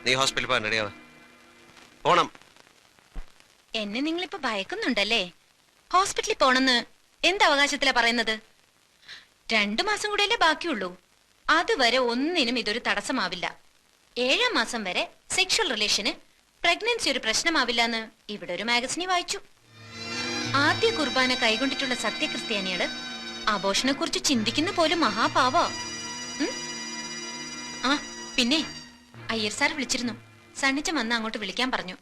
നീ ഹോസ്പിറ്റലിൽ പോകാൻ റെഡിയാവാ. പോണം. എന്നെ നിങ്ങളിപ്പോ ഭയക്കുന്നുണ്ടല്ലേ? ഹോസ്പിറ്റലിൽ പോണെന്ന് എന്ത് അവകാശത്തിലാ പറയുന്നത്? 2 മാസം കൂടെയല്ലേ ബാക്കിയുള്ളൂ. അതുവരെ ഒന്നിനും ഇതൊരു തടസ്സമാവില്ല. 7ാം മാസം വരെ സെക്ഷൽ റിലേഷന് പ്രഗ്നൻസി ഒരു പ്രശ്നമാവില്ലെന്ന് ഇവിടെ ഒരു മാഗസിനിൽ വായിച്ചു. ആദ്യ കുർബാന കൈകൊണ്ടിട്ടുള്ള സത്യക്രിസ്ത്യാനികള് ആഘോഷനെ കുറിച്ച് ചിന്തിക്കുന്ന പോലും മഹാപാവാ. ആ പിന്നെ അയ്യർ സാർ വിളിച്ചിരുന്നു. സണ്ണിച്ചൻ വന്ന് അങ്ങോട്ട് വിളിക്കാൻ പറഞ്ഞു.